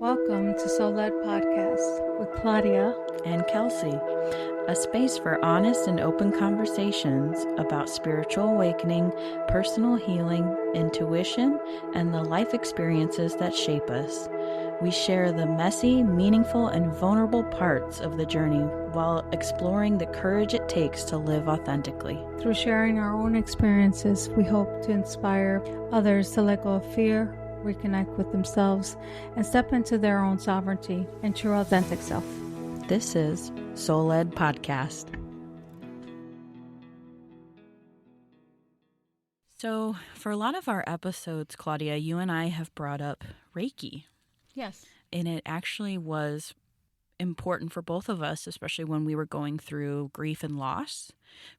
Welcome to Soul Led Podcast with Claudia and Kelci, a space for honest and open conversations about spiritual awakening, personal healing, intuition, and the life experiences that shape us. We share the messy, meaningful, and vulnerable parts of the journey while exploring the courage it takes to live authentically. Through sharing our own experiences, we hope to inspire others to let go of fear, reconnect with themselves, and step into their own sovereignty and true authentic self. This is Soul Led Podcast. So, for a lot of our episodes, Claudia, you and I have brought up Reiki. Yes. And it actually was important for both of us, especially when we were going through grief and loss.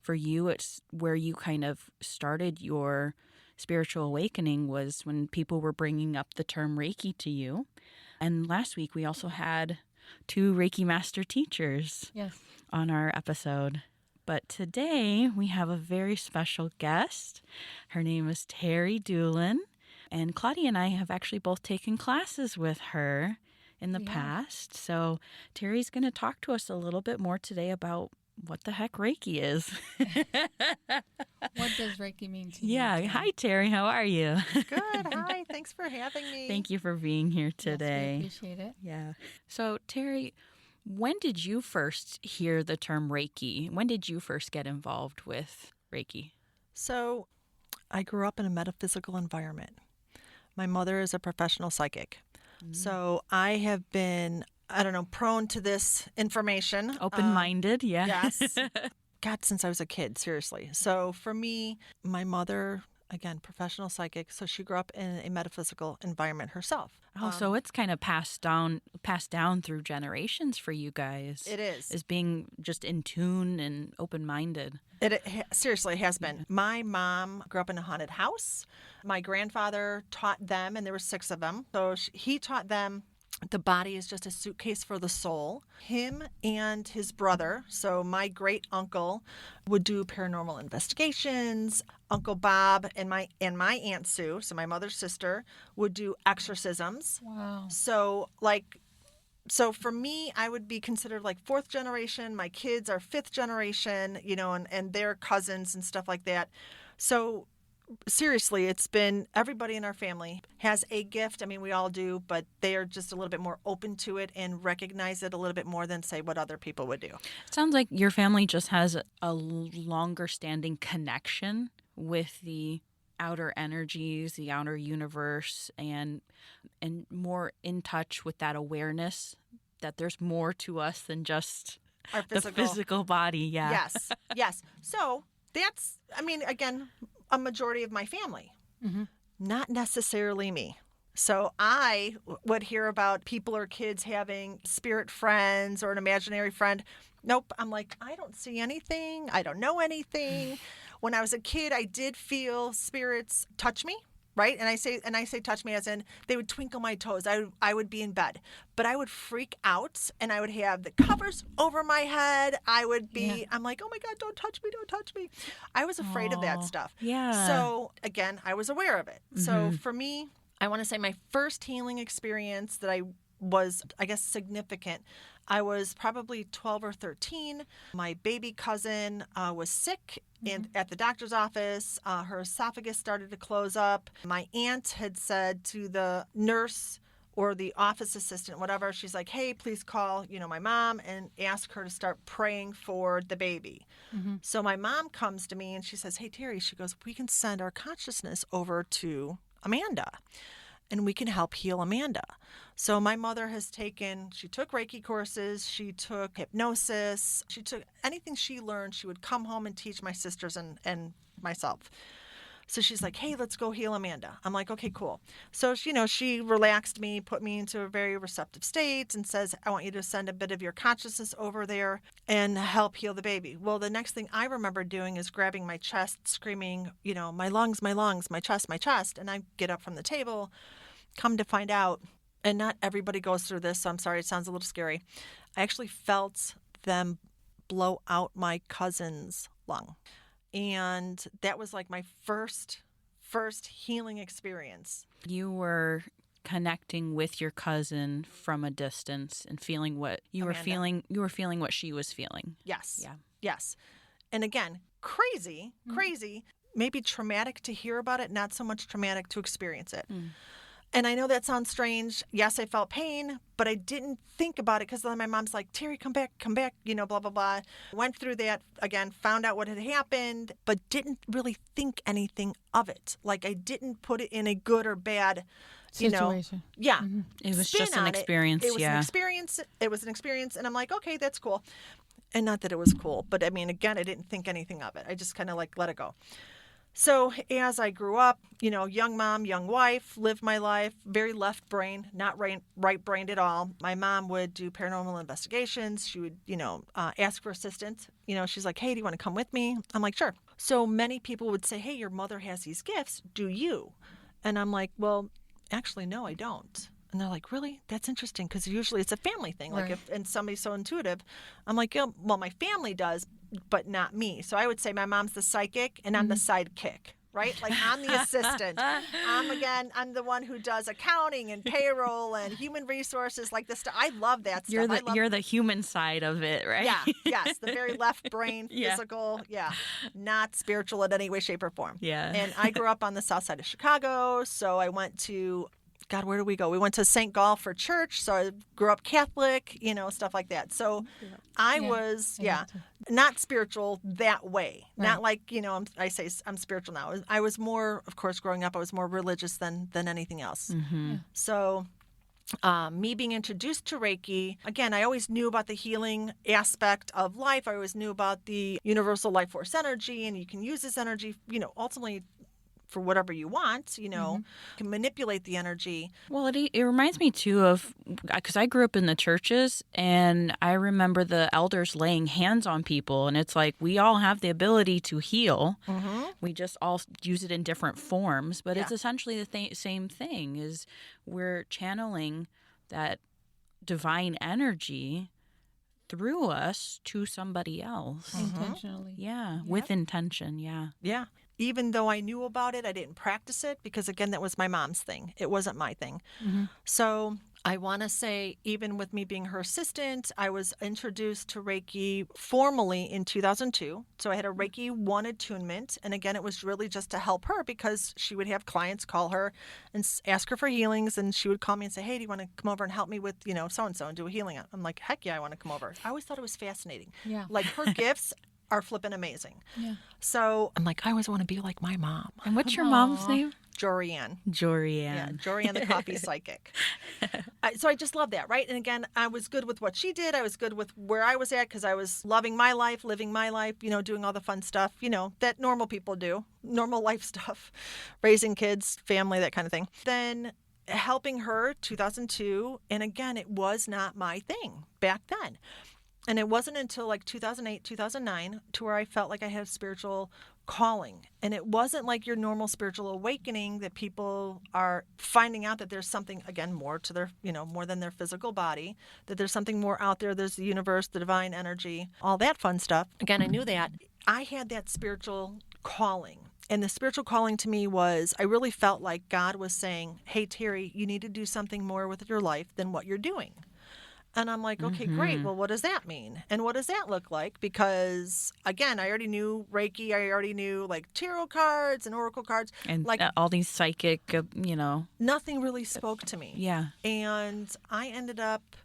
For you, it's where you kind of started your spiritual awakening was when people were bringing up the term Reiki to you. And last week, we also had 2 Reiki master teachers on our episode. But today, we have a very special guest. Her name is Terry Dulin. And Claudia and I have actually both taken classes with her in the past. So Terry's going to talk to us a little bit more today about what the heck Reiki is. What does Reiki mean to you? Yeah. Hi, Terry. How are you? Good. Hi. Thanks for having me. Thank you for being here today. Yes, we appreciate it. Yeah. So, Terry, when did you first hear the term Reiki? When did you first get involved with Reiki? So, I grew up in a metaphysical environment. My mother is a professional psychic. So, I have been, prone to this information. Open-minded, yeah. Yes. God, since I was a kid, seriously. So, for me, my mother, again, professional psychic, so she grew up in a metaphysical environment herself. Oh, so it's kind of passed down through generations for you guys. It is. As being just in tune and open-minded. It seriously has been. My mom grew up in a haunted house. My grandfather taught them, and there were 6 of them. So he taught them the body is just a suitcase for the soul. Him and his brother, so my great uncle, would do paranormal investigations. Uncle Bob and my Aunt Sue, so my mother's sister, would do exorcisms. Wow. So for me, I would be considered like 4th generation. My kids are 5th generation, and their cousins and stuff like that. So seriously, it's been everybody in our family has a gift. I mean, we all do, but they are just a little bit more open to it and recognize it a little bit more than, say, what other people would do. It sounds like your family just has a longer standing connection with the outer energies, the outer universe, and more in touch with that awareness that there's more to us than just Our the physical body. Yeah. Yes. So that's, again, a majority of my family, not necessarily me. So I would hear about people or kids having spirit friends or an imaginary friend. Nope. I'm like, I don't see anything. I don't know anything. When I was a kid, I did feel spirits touch me, right? And I say touch me as in they would twinkle my toes. I would be in bed, but I would freak out and I would have the covers over my head. I'm like, oh my God, don't touch me. I was afraid of that stuff. Yeah. So again, I was aware of it. So for me, I want to say my first healing experience that I was, I guess, significant. I was probably 12 or 13. My baby cousin was sick and at the doctor's office. Her esophagus started to close up. My aunt had said to the nurse or the office assistant, whatever, she's like, hey, please call, my mom and ask her to start praying for the baby. So my mom comes to me and she says, hey, Terry, she goes, we can send our consciousness over to Amanda and we can help heal Amanda. So my mother she took Reiki courses, she took hypnosis, she took anything she learned, she would come home and teach my sisters and myself. So she's like, hey, let's go heal Amanda. I'm like, okay, cool. So, she relaxed me, put me into a very receptive state and says, I want you to send a bit of your consciousness over there and help heal the baby. Well, the next thing I remember doing is grabbing my chest, screaming, my lungs, my chest. And I get up from the table, come to find out, and not everybody goes through this, so I'm sorry, it sounds a little scary. I actually felt them blow out my cousin's lung. And that was like my first healing experience. You were connecting with your cousin from a distance and feeling what you were Amanda. feeling. You were feeling what she was feeling. Yes. Yeah. Yes. And again, crazy, maybe traumatic to hear about it, not so much traumatic to experience it. And I know that sounds strange. Yes, I felt pain, but I didn't think about it because then my mom's like, Terry, come back, blah, blah, blah. Went through that again, found out what had happened, but didn't really think anything of it. Like I didn't put it in a good or bad, situation. Yeah. It was spin just an on experience. It was an experience. It was an experience. And I'm like, okay, that's cool. And not that it was cool, but I mean, again, I didn't think anything of it. I just kind of like let it go. So as I grew up, young mom, young wife, lived my life, very left brain, not right brained at all. My mom would do paranormal investigations. She would, ask for assistance. She's like, hey, do you want to come with me? I'm like, sure. So many people would say, hey, your mother has these gifts. Do you? And I'm like, well, actually, no, I don't. And they're like, really? That's interesting because usually it's a family thing. Like and somebody's so intuitive. I'm like, yeah, well, my family does, but not me. So I would say my mom's the psychic and I'm the sidekick, right? Like I'm the assistant. I'm the one who does accounting and payroll and human resources, like this stuff. I love that stuff. You're the human side of it, right? Yeah, yes, the very left brain, physical, not spiritual in any way, shape, or form. Yeah. And I grew up on the south side of Chicago, so I went to God, where do we go? We went to St. Gall for church, so I grew up Catholic, stuff like that. So I was, not spiritual that way. Right. Not like, I say I'm spiritual now. I was more, of course, growing up, I was more religious than anything else. Mm-hmm. So me being introduced to Reiki, again, I always knew about the healing aspect of life. I always knew about the universal life force energy, and you can use this energy, ultimately for whatever you want, you can manipulate the energy. Well, it reminds me too of, because I grew up in the churches and I remember the elders laying hands on people, and it's like we all have the ability to heal. Mm-hmm. We just all use it in different forms, but it's essentially the same thing, is we're channeling that divine energy through us to somebody else. Intentionally. Yeah, with intention, Yeah. Even though I knew about it, I didn't practice it because, again, that was my mom's thing. It wasn't my thing. Mm-hmm. So I want to say, even with me being her assistant, I was introduced to Reiki formally in 2002. So I had a Reiki 1 attunement. And again, it was really just to help her because she would have clients call her and ask her for healings. And she would call me and say, hey, do you want to come over and help me with, so-and-so and do a healing? I'm like, heck yeah, I want to come over. I always thought it was fascinating. Yeah. Like her gifts are flipping amazing. Yeah. So I'm like, I always want to be like my mom. And what's your mom's name? Jorianne. Yeah, Jorianne the coffee psychic. So I just love that, right? And again, I was good with what she did. I was good with where I was at because I was loving my life, living my life, doing all the fun stuff, that normal people do, normal life stuff, raising kids, family, that kind of thing. Then helping her, 2002, and again, it was not my thing back then. And it wasn't until like 2008, 2009 to where I felt like I had a spiritual calling. And it wasn't like your normal spiritual awakening that people are finding out that there's something, again, more to their, more than their physical body, that there's something more out there. There's the universe, the divine energy, all that fun stuff. Again, I knew that. I had that spiritual calling. And the spiritual calling to me was, I really felt like God was saying, hey, Terry, you need to do something more with your life than what you're doing. And I'm like, okay, great. Well, what does that mean? And what does that look like? Because, again, I already knew Reiki. I already knew, like, tarot cards and oracle cards. And like all these psychic, Nothing really spoke to me. Yeah. And I ended up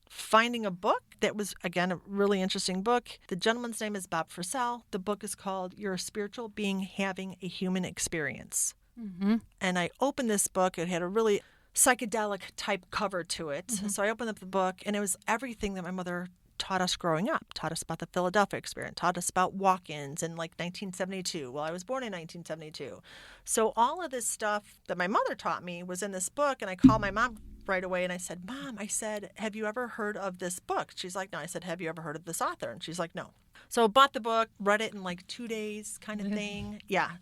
finding a book that was, again, a really interesting book. The gentleman's name is Bob Frisell. The book is called You're a Spiritual Being Having a Human Experience. Mm-hmm. And I opened this book. It had a really psychedelic type cover to it. Mm-hmm. So I opened up the book, and it was everything that my mother taught us growing up, taught us about the Philadelphia experience, taught us about walk-ins in like 1972. Well, I was born in 1972. So all of this stuff that my mother taught me was in this book, and I called my mom right away and I said, Mom, have you ever heard of this book? She's like, no. I said, have you ever heard of this author? And she's like, no. So I bought the book, read it in like 2 days kind of thing. Yeah.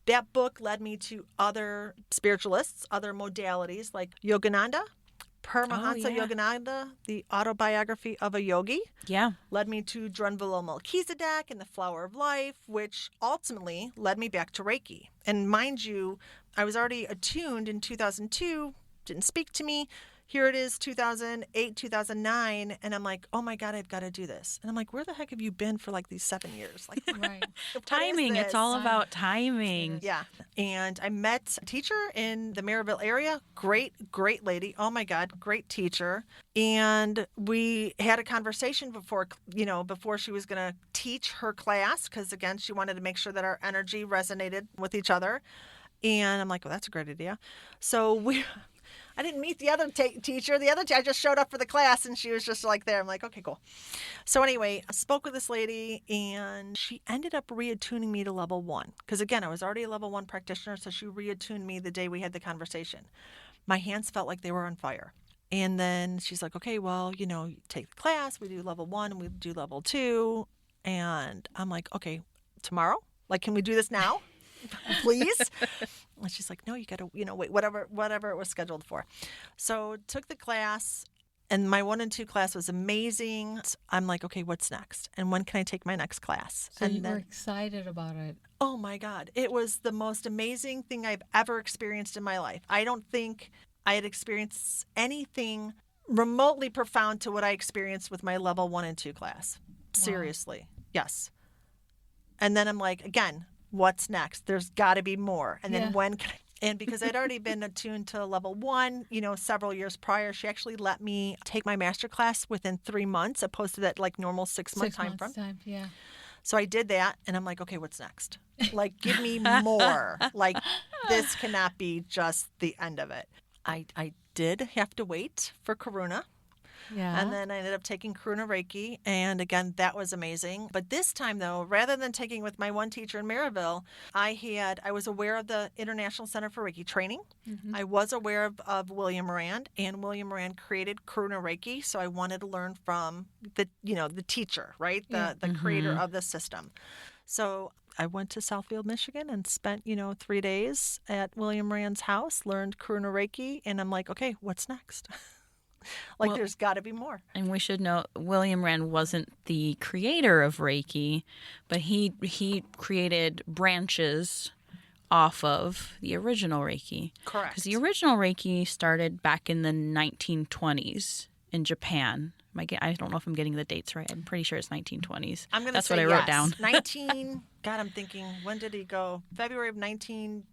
That book led me to other spiritualists, other modalities like Yogananda, Paramahansa Yogananda, the autobiography of a yogi. Yeah. Led me to Drunvalo Melchizedek and the Flower of Life, which ultimately led me back to Reiki. And mind you, I was already attuned in 2002 didn't speak to me. Here it is, 2008, 2009. And I'm like, oh my God, I've got to do this. And I'm like, where the heck have you been for like these 7 years? Like, Right. what is Timing. It's this? all about timing. Yeah. And I met a teacher in the Maryville area. Great lady. Oh my God, great teacher. And we had a conversation before she was going to teach her class, because again, she wanted to make sure that our energy resonated with each other. And I'm like, well, that's a great idea. So I didn't meet the other teacher. I just showed up for the class, and she was just like there. I'm like, okay, cool. So anyway, I spoke with this lady, and she ended up reattuning me to level 1. Because again, I was already a level 1 practitioner, so she reattuned me the day we had the conversation. My hands felt like they were on fire. And then she's like, okay, well, you take the class. We do level 1 and we do level 2. And I'm like, okay, tomorrow? Like, can we do this now? Please? And she's like, no, you got to, wait, whatever it was scheduled for. So took the class, and my 1 and 2 class was amazing. I'm like, okay, what's next? And when can I take my next class? So you were excited about it. Oh my God. It was the most amazing thing I've ever experienced in my life. I don't think I had experienced anything remotely profound to what I experienced with my level 1 and 2 class. Seriously. Yes. And then I'm like, again, what's next? There's got to be more. And then when can I? And because I'd already been attuned to level 1, several years prior, she actually let me take my master class within 3 months, opposed to that like normal 6-month time frame. Yeah. So I did that, and I'm like, okay, what's next? Like, give me more. Like, this cannot be just the end of it. I did have to wait for Karuna. Yeah. And then I ended up taking Karuna Reiki. And again, that was amazing. But this time, though, rather than taking with my one teacher in Maryville, I was aware of the International Center for Reiki training. Mm-hmm. I was aware of William Morand, and William Morand created Karuna Reiki. So I wanted to learn from the teacher, right? The creator of the system. So I went to Southfield, Michigan, and spent, 3 days at William Morand's house, learned Karuna Reiki, and I'm like, okay, what's next? There's got to be more. And we should know William Rand wasn't the creator of Reiki, but he created branches off of the original Reiki. Correct. Because the original Reiki started back in the 1920s in Japan. I don't know if I'm getting the dates right. I'm pretty sure it's 1920s. That's what I wrote down. 19. God, I'm thinking, when did he go? February of 19.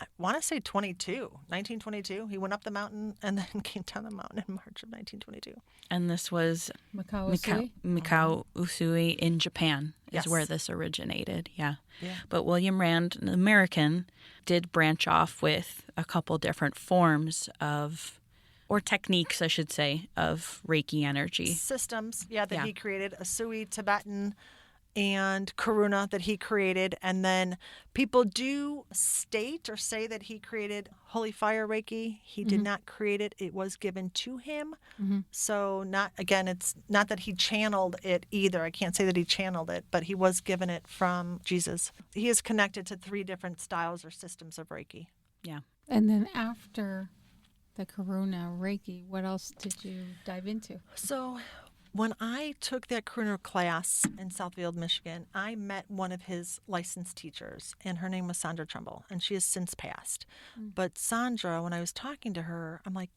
I want to say 1922. He went up the mountain and then came down the mountain in March of 1922. And this was Mikao Usui in Japan is where this originated. Yeah. But William Rand, an American, did branch off with a couple different forms or techniques, I should say, of Reiki energy. Systems, that he created. Usui, Tibetan, and Karuna that he created. And then people do state or say that he created Holy Fire Reiki. He did not create it. It was given to him. Mm-hmm. So it's not that he channeled it either. I can't say that he channeled it, but he was given it from Jesus. He is connected to 3 different styles or systems of Reiki. Yeah. And then after the Karuna Reiki, what else did you dive into? So when I took that Karuna class in Southfield, Michigan, I met one of his licensed teachers, and her name was Sandra Trumbull, and she has since passed. But Sandra, when I was talking to her, I'm like,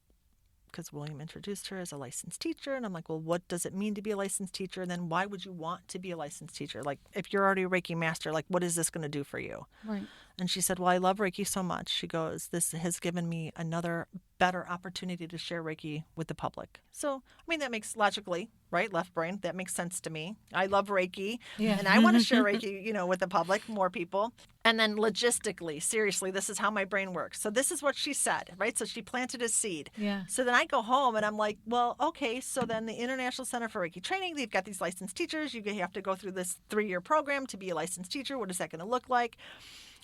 because William introduced her as a licensed teacher, and I'm like, well, what does it mean to be a licensed teacher? And then why would you want to be a licensed teacher? Like, if you're already a Reiki master, like, what is this going to do for you? Right. And she said, well, I love Reiki so much. She goes, this has given me another better opportunity to share Reiki with the public. So, that makes logically, right? Left brain, that makes sense to me. I love Reiki, and I want to share Reiki, with the public, more people. And then logistically, seriously, this is how my brain works. So this is what she said, right? So she planted a seed. Yeah. So then I go home and I'm like, well, okay, so then the International Center for Reiki Training, they've got these licensed teachers. You have to go through this 3-year program to be a licensed teacher. What is that going to look like?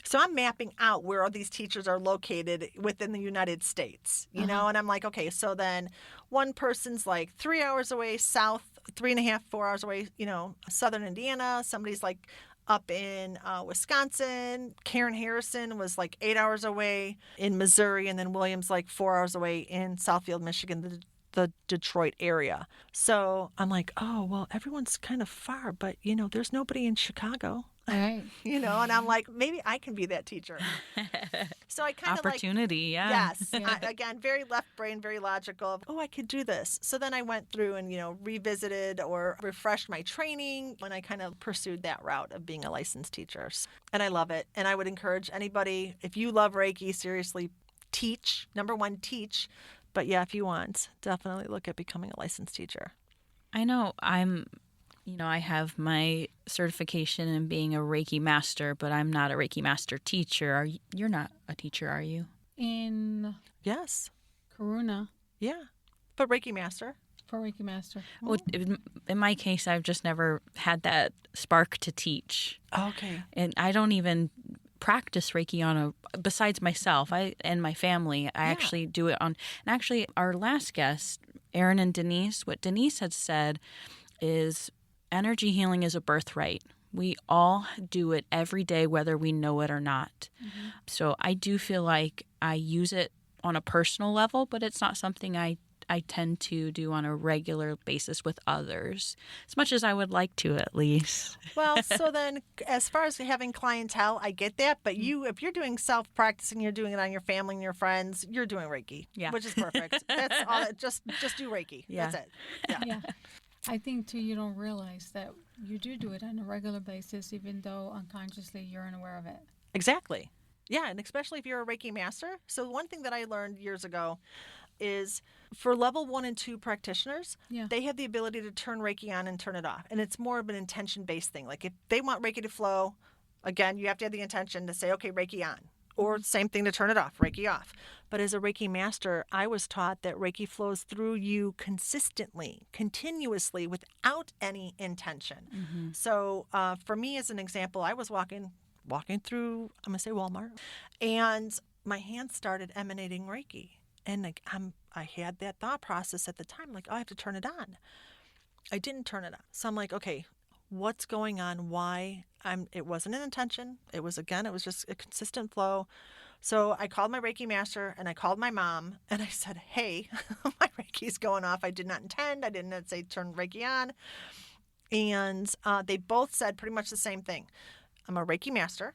So I'm mapping out where all these teachers are located within the United States, you know, and I'm like, okay, so then one person's like 3 hours away south, 3.5, 4 hours away, southern Indiana. Somebody's like up in Wisconsin. Karen Harrison was like 8 hours away in Missouri, and then William's like 4 hours away in Southfield, Michigan, the Detroit area. So I'm like, oh, well, everyone's kind of far, but, there's nobody in Chicago. Right. And I'm like, maybe I can be that teacher. So I kind of Opportunity, yeah. Yes. Yeah. Again, very left brain, very logical. Oh, I could do this. So then I went through and, revisited or refreshed my training when I kind of pursued that route of being a licensed teacher. And I love it. And I would encourage anybody, if you love Reiki, seriously, teach. Number one, teach. But yeah, if you want, definitely look at becoming a licensed teacher. I know I have my certification in being a Reiki master, but I'm not a Reiki master teacher. You're not a teacher, are you? In Yes. Karuna Yeah. But Reiki master. for Reiki Master. Well, in my case, I've just never had that spark to teach. Okay. And I don't even practice Reiki besides myself and my family. I actually do it on, and actually our last guest, Erin and Denise, what Denise had said is energy healing is a birthright. We all do it every day, whether we know it or not. Mm-hmm. So I do feel like I use it on a personal level, but it's not something I tend to do on a regular basis with others, as much as I would like to, at least. Well, so then as far as having clientele, I get that. But if you're doing self-practicing, you're doing it on your family and your friends, you're doing Reiki, which is perfect. That's all. Just do Reiki. Yeah. That's it. Yeah. I think, too, you don't realize that you do it on a regular basis, even though unconsciously you're unaware of it. Exactly. Yeah, and especially if you're a Reiki master. So one thing that I learned years ago is for level 1 and 2 practitioners, they have the ability to turn Reiki on and turn it off. And it's more of an intention-based thing. Like if they want Reiki to flow, again, you have to have the intention to say, okay, Reiki on. Or same thing to turn it off, Reiki off. But as a Reiki master, I was taught that Reiki flows through you consistently, continuously, without any intention. Mm-hmm. So for me, as an example, I was walking through, I'm going to say Walmart, and my hands started emanating Reiki. And I had that thought process at the time, like, oh, I have to turn it on. I didn't turn it on. So I'm like, okay, what's going on? Why? It wasn't an intention. It was just a consistent flow. So I called my Reiki master and I called my mom and I said, hey, my Reiki's going off. I did not intend. I didn't say turn Reiki on. And they both said pretty much the same thing. I'm a Reiki master.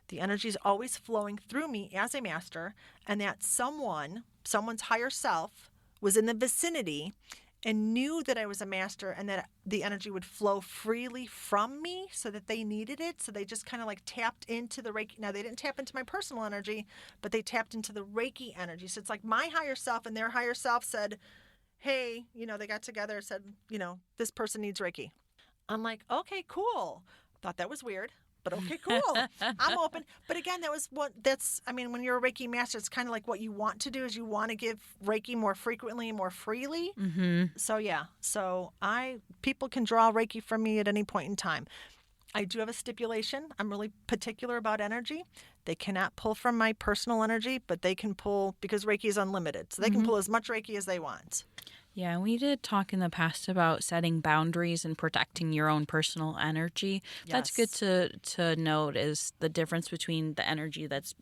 The energy is always flowing through me as a master, and that someone's higher self was in the vicinity and knew that I was a master and that the energy would flow freely from me so that they needed it. So they just kind of like tapped into the Reiki. Now, they didn't tap into my personal energy, but they tapped into the Reiki energy. So it's like my higher self and their higher self said, hey, they got together and said, this person needs Reiki. I'm like, okay, cool. Thought that was weird. But okay, cool. I'm open. But again, when you're a Reiki master, it's kind of like what you want to do is you want to give Reiki more frequently and more freely. Mm-hmm. So yeah. So people can draw Reiki from me at any point in time. I do have a stipulation. I'm really particular about energy. They cannot pull from my personal energy, but they can pull because Reiki is unlimited. So they can pull as much Reiki as they want. Yeah, we did talk in the past about setting boundaries and protecting your own personal energy. Yes. That's good to note is the difference between the energy that's,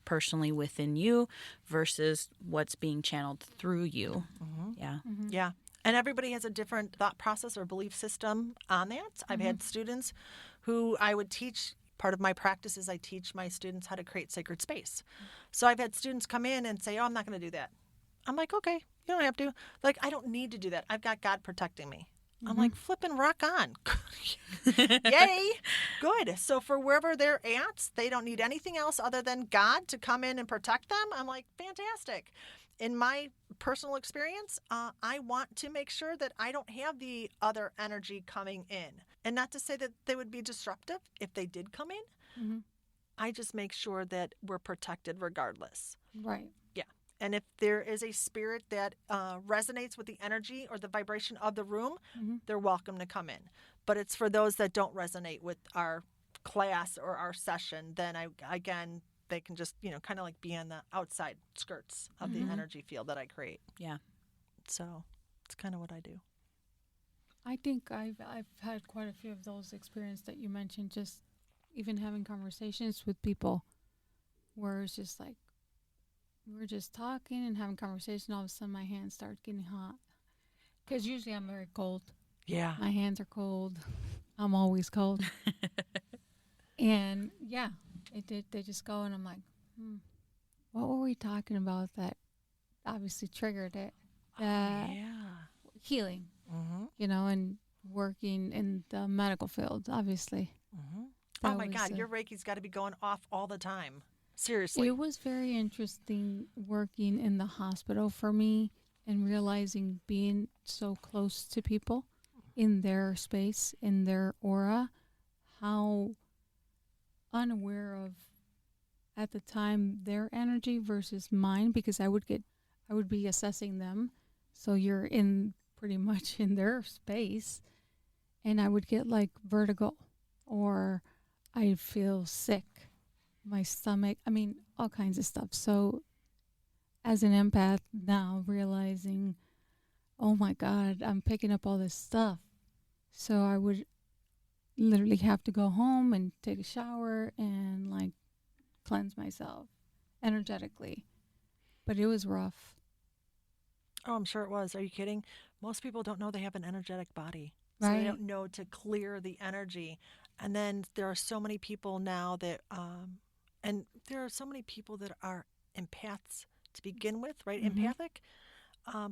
personally within you versus what's being channeled through you. Mm-hmm. Yeah. Mm-hmm. Yeah. And everybody has a different thought process or belief system on that. Mm-hmm. I've had students who I would teach. Part of my practice is I teach my students how to create sacred space. So I've had students come in and say, oh, I'm not going to do that. I'm like, okay, you don't have to. Like, I don't need to do that. I've got God protecting me. Mm-hmm. I'm like, flipping rock on. Yay. Good. So for wherever they're at, they don't need anything else other than God to come in and protect them. I'm like, fantastic. In my personal experience, I want to make sure that I don't have the other energy coming in. And not to say that they would be disruptive if they did come in. Mm-hmm. I just make sure that we're protected regardless. Right. Yeah. And if there is a spirit that resonates with the energy or the vibration of the room, they're welcome to come in. But it's for those that don't resonate with our class or our session, then they can just, kind of like be on the outside skirts of the energy field that I create. Yeah. So it's kind of what I do. I think I've had quite a few of those experiences that you mentioned, just even having conversations with people where it's just like, we're just talking and having conversation. All of a sudden, my hands start getting hot. Because usually I'm very cold. Yeah. My hands are cold. I'm always cold. And yeah, it did. They just go, and I'm like, what were we talking about that obviously triggered it? Healing, and working in the medical field, obviously. Oh my God, your Reiki's got to be going off all the time. Seriously. It was very interesting working in the hospital for me and realizing being so close to people in their space, in their aura, how unaware of at the time their energy versus mine, because I would be assessing them. So you're in pretty much in their space, and I would get like vertigo, or I'd feel sick, my stomach, all kinds of stuff. So as an empath now, realizing, oh my God, I'm picking up all this stuff. So I would literally have to go home and take a shower and like cleanse myself energetically. But it was rough. Oh, I'm sure it was. Are you kidding? Most people don't know they have an energetic body. So Right. they don't know to clear the energy. And then there are so many people now that, and there are so many people that are empaths to begin with, right? Empathic.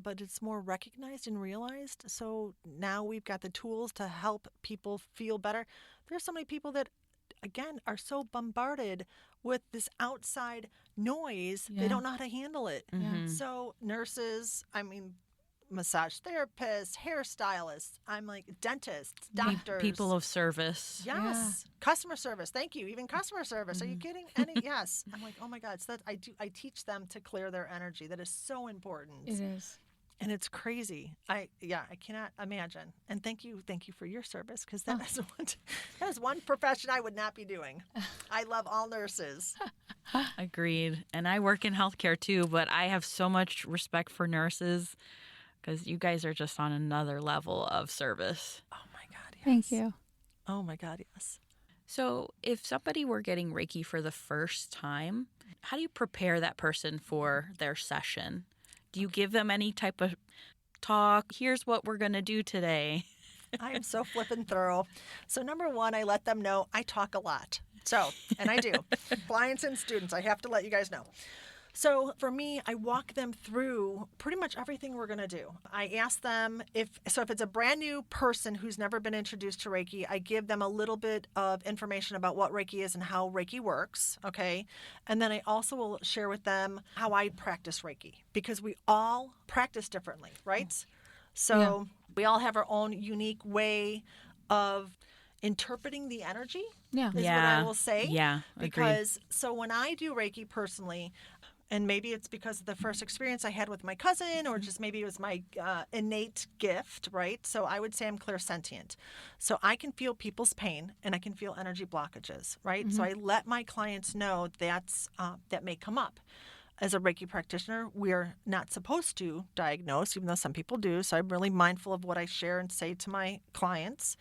But it's more recognized and realized. So now we've got the tools to help people feel better. There's so many people that, again, are so bombarded with this outside noise, they don't know how to handle it. So nurses, massage therapists, hairstylists, I'm like dentists, doctors. People of service. Yes. Yeah. Customer service. Thank you. Even customer service. Are you kidding? Yes. I'm like, oh my God. So that I teach them to clear their energy. That is so important. It is. And it's crazy. I cannot imagine. And thank you for your service, because that is one profession I would not be doing. I love all nurses. Agreed. And I work in healthcare too, but I have so much respect for nurses because you guys are just on another level of service. Oh my God, yes. Thank you. Oh my God, yes. So if somebody were getting Reiki for the first time, how do you prepare that person for their session? Do you give them any type of talk? Here's what we're going to do today. I am so flippin' thorough. So number one, I let them know I talk a lot. So, and I do. Clients and students, I have to let you guys know. So for me, I walk them through pretty much everything we're going to do. I ask them if it's a brand new person who's never been introduced to Reiki, I give them a little bit of information about what Reiki is and how Reiki works, okay? And then I also will share with them how I practice Reiki, because we all practice differently, right? So we all have our own unique way of interpreting the energy, is what I will say. Yeah, because so when I do Reiki personally, and maybe it's because of the first experience I had with my cousin, or just maybe it was my innate gift, right? So I would say I'm clairsentient. So I can feel people's pain and I can feel energy blockages, right? So I let my clients know that may come up. As a Reiki practitioner, we're not supposed to diagnose, even though some people do. So I'm really mindful of what I share and say to my clients.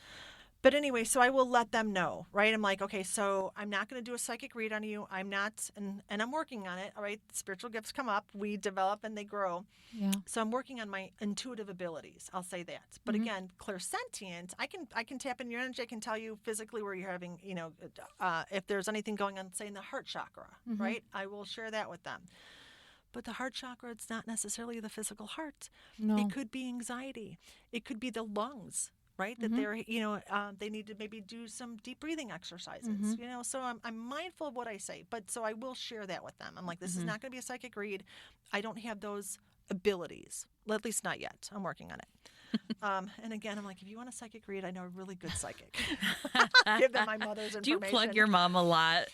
But anyway, so I will let them know, right? I'm like, okay, so I'm not going to do a psychic read on you. I'm not, and I'm working on it, all right? Spiritual gifts come up, we develop and they grow. Yeah. So I'm working on my intuitive abilities. I'll say that. But again, clairsentient, I can tap in your energy. I can tell you physically where you're having, if there's anything going on, say in the heart chakra, right? I will share that with them. But the heart chakra, it's not necessarily the physical heart. No. It could be anxiety. It could be the lungs. Right, that they're, they need to maybe do some deep breathing exercises, so I'm mindful of what I say, but so I will share that with them. I'm like, this is not going to be a psychic read. I don't have those abilities, at least not yet. I'm working on it. And again, I'm like, if you want a psychic read, I know a really good psychic. Give them my mother's information. Do you plug your mom a lot?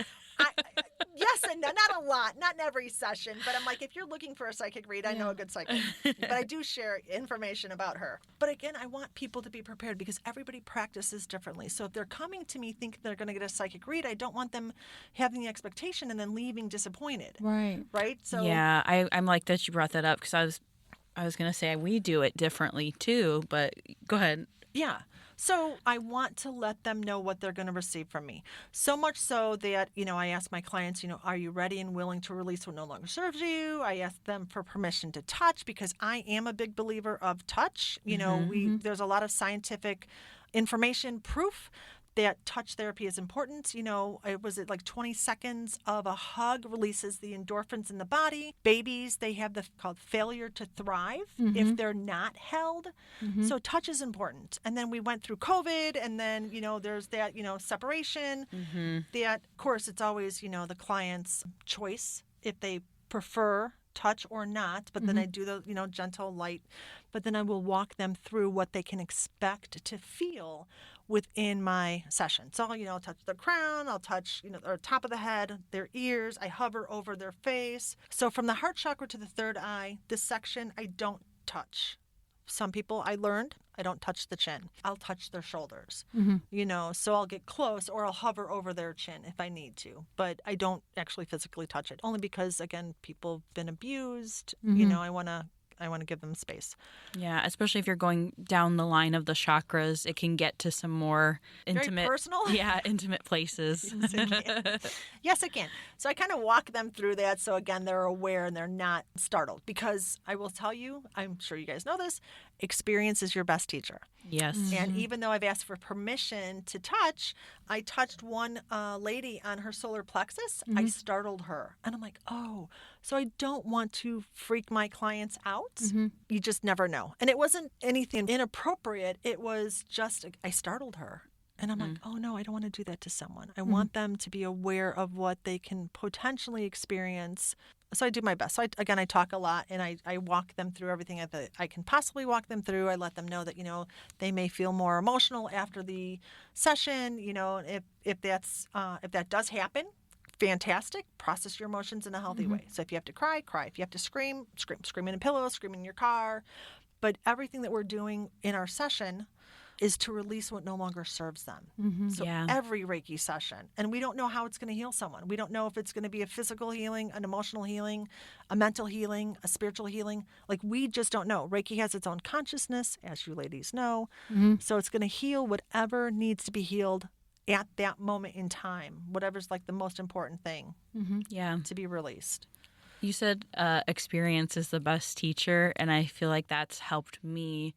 Yes and no, not a lot, not in every session, but I'm like, if you're looking for a psychic read, I know a good psychic. But I do share information about her. But again, I want people to be prepared because everybody practices differently. So if they're coming to me thinking they're going to get a psychic read, I don't want them having the expectation and then leaving disappointed. Right. Right? So yeah, I'm like that you brought that up because I was going to say we do it differently too, but go ahead. Yeah. So I want to let them know what they're going to receive from me. So much so that, I ask my clients, are you ready and willing to release what no longer serves you? I ask them for permission to touch because I am a big believer of touch. There's a lot of scientific information, proof that touch therapy is important. Was it like 20 seconds of a hug releases the endorphins in the body. Babies, they have the called failure to thrive if they're not held. So touch is important. And then we went through COVID, and then, there's that, separation. That, of course, it's always, the client's choice if they prefer touch or not, but then I do the, gentle, light, but then I will walk them through what they can expect to feel within my session. So I'll touch their crown, I'll touch, their top of the head, their ears, I hover over their face. So from the heart chakra to the third eye, this section I don't touch. Some people I learned I don't touch the chin. I'll touch their shoulders, so I'll get close or I'll hover over their chin if I need to, but I don't actually physically touch it, only because, again, people have been abused. I want to give them space. Yeah, especially if you're going down the line of the chakras, it can get to some more intimate, very personal. Yeah, intimate places. Yes, it can. Yes, it can. So I kind of walk them through that. So again, they're aware and they're not startled, because I will tell you, I'm sure you guys know this, experience is your best teacher. Yes. And even though I've asked for permission to touch, I touched one lady on her solar plexus. I startled her. And I'm like, oh, so I don't want to freak my clients out. You just never know. And it wasn't anything inappropriate. It was just, I startled her. And I'm like, oh, no, I don't want to do that to someone. I want them to be aware of what they can potentially experience. So I do my best. So I talk a lot, and I walk them through everything that I can possibly walk them through. I let them know that, they may feel more emotional after the session. If that does happen, fantastic. Process your emotions in a healthy way. So if you have to cry, cry. If you have to scream, scream. Scream in a pillow, scream in your car. But everything that we're doing in our session is to release what no longer serves them. So every Reiki session, and we don't know how it's going to heal someone. We don't know if it's going to be a physical healing, an emotional healing, a mental healing, a spiritual healing. Like, we just don't know. Reiki has its own consciousness, as you ladies know. So it's going to heal whatever needs to be healed at that moment in time, whatever's like the most important thing to be released. You said experience is the best teacher, and I feel like that's helped me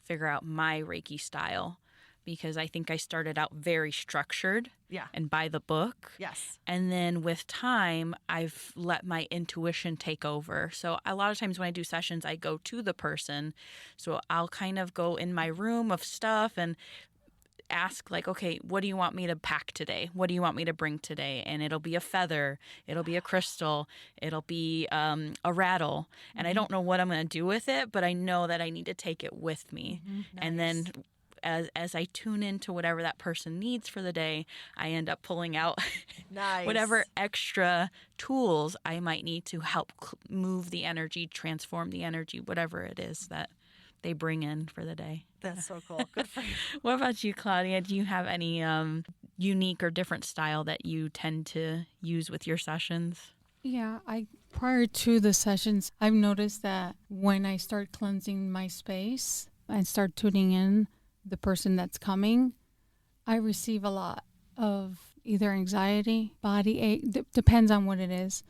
figure out my Reiki style, because I think I started out very structured and by the book. Yes. And then with time, I've let my intuition take over. So a lot of times when I do sessions, I go to the person. So I'll kind of go in my room of stuff and ask, like, okay, what do you want me to pack today? What do you want me to bring today? And it'll be a feather, it'll be a crystal, it'll be a rattle. And I don't know what I'm going to do with it, but I know that I need to take it with me. Nice. And then as I tune into whatever that person needs for the day, I end up pulling out whatever extra tools I might need to help move the energy, transform the energy, whatever it is that they bring in for the day. That's so cool. Good for you. What about you, Claudia? Do you have any unique or different style that you tend to use with your sessions? Yeah, prior to the sessions, I've noticed that when I start cleansing my space and start tuning in the person that's coming, I receive a lot of either anxiety, body ache, depends on what it is.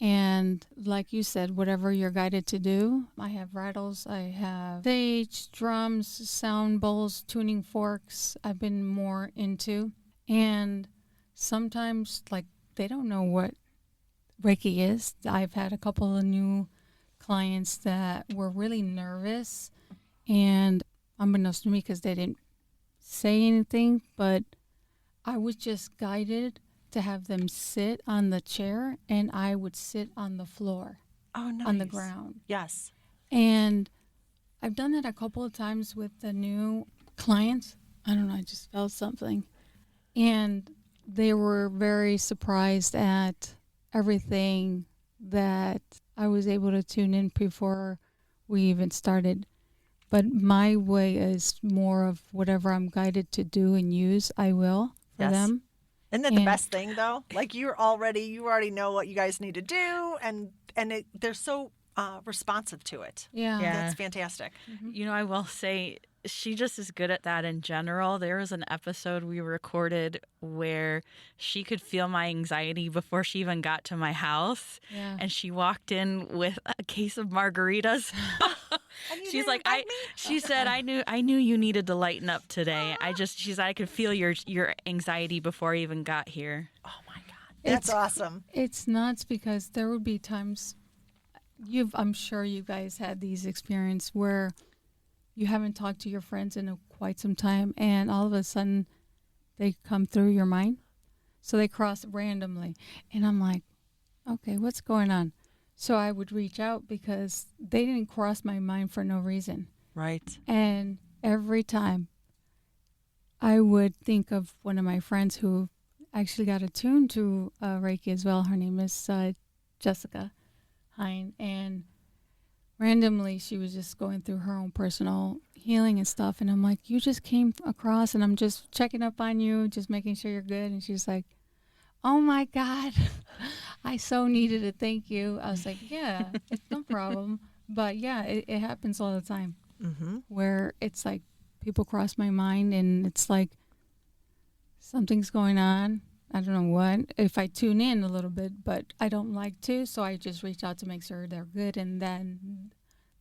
And like you said, whatever you're guided to do, I have rattles, I have sage, drums, sound bowls, tuning forks, I've been more into. And sometimes, like, they don't know what Reiki is. I've had a couple of new clients that were really nervous, and unbeknownst to me, because they didn't say anything, but I was just guided to have them sit on the chair, and I would sit on the floor. Oh, nice. On the ground. Yes. And I've done that a couple of times with the new clients. I don't know, I just felt something. And they were very surprised at everything that I was able to tune in before we even started. But my way is more of whatever I'm guided to do and use, I will for them. Isn't that the best thing, though? Like, you already know what you guys need to do, and they're so responsive to it. Yeah. That's fantastic. Mm-hmm. You know, I will say she just is good at that in general. There was an episode we recorded where she could feel my anxiety before she even got to my house. Yeah. And she walked in with a case of margaritas. And you She's didn't like, invite me? she said, I knew you needed to lighten up today. She said, I could feel your anxiety before I even got here. Oh my God. That's It's awesome. It's nuts because there would be times I'm sure you guys had these experiences where you haven't talked to your friends in quite some time and all of a sudden they come through your mind. So they cross randomly. And I'm like, okay, what's going on? So I would reach out because they didn't cross my mind for no reason. Right. And every time I would think of one of my friends who actually got attuned to Reiki as well. Her name is Jessica Hine. And randomly, she was just going through her own personal healing and stuff. And I'm like, you just came across and I'm just checking up on you, just making sure you're good. And she's like, oh my God, I so needed it. Thank you. I was like, yeah, it's no problem. But yeah, it happens all the time where it's like people cross my mind and it's like something's going on. I don't know what. If I tune in a little bit, but I don't like to, so I just reach out to make sure they're good and then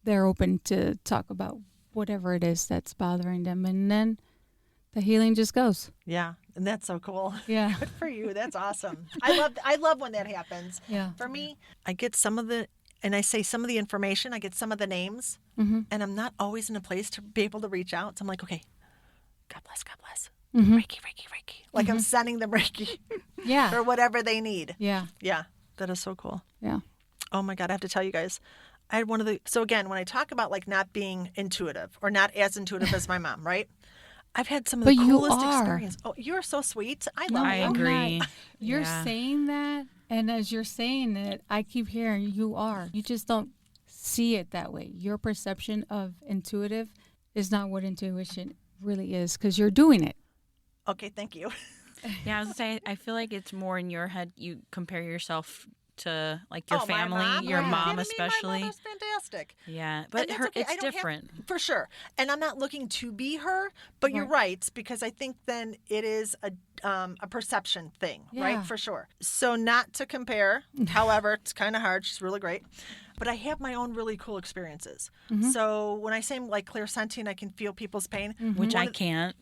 they're open to talk about whatever it is that's bothering them. And then the healing just goes. Yeah. And that's so cool. Yeah. Good for you. That's awesome. I love when that happens. Yeah. For me, I get some of the, and I say some of the information, I get some of the names, and I'm not always in a place to be able to reach out. So I'm like, okay, God bless, God bless. Reiki, Reiki, Reiki. Like I'm sending them Reiki Yeah. or whatever they need. Yeah. Yeah. That is so cool. Yeah. Oh my God. I have to tell you guys, I had so again, when I talk about like not being intuitive or not as intuitive as my mom, right? I've had some of the But you coolest are. experience. Oh, you're so sweet. I No, love I you. I'm agree. not. You're Yeah. saying that, and as you're saying it, I keep hearing you are. You just don't see it that way. Your perception of intuitive is not what intuition really is because you're doing it. Okay, thank you. Yeah, I was gonna say, I feel like it's more in your head. You compare yourself to like your Oh, my family, mom? your Are you mom kidding me? especially. My mother's fantastic. Yeah, And but that's her, okay. it's I don't different. for sure. And I'm not looking to be her, but you're right because I think then it is a perception thing, Yeah. right? For sure. So not to compare. However, it's kind of hard. She's really great. But I have my own really cool experiences. So when I say I'm like clairsentient, I can feel people's pain. Which I can't.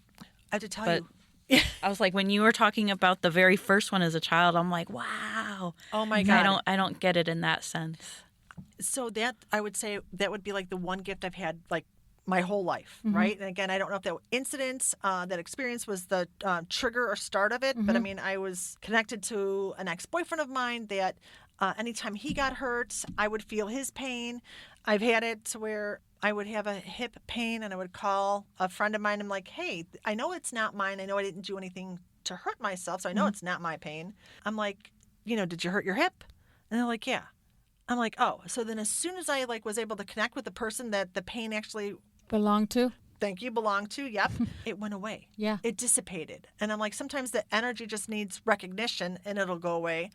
I have to tell But you. I was like, when you were talking about the very first one as a child, I'm like, wow. Oh my God. I don't get it in that sense. So that I would say that would be like the one gift I've had like my whole life, right? And again, I don't know if that incident, that experience was the trigger or start of it, but I mean, I was connected to an ex-boyfriend of mine that anytime he got hurt, I would feel his pain. I've had it to where I would have a hip pain and I would call a friend of mine. I'm like, hey, I know it's not mine. I know I didn't do anything to hurt myself, so I know it's not my pain. I'm like, did you hurt your hip? And they're like, yeah. I'm like, oh. So then as soon as I was able to connect with the person that the pain actually, Belong to? thank you, belonged to, yep, it went away. Yeah. It dissipated. And I'm like, sometimes the energy just needs recognition and it'll go away.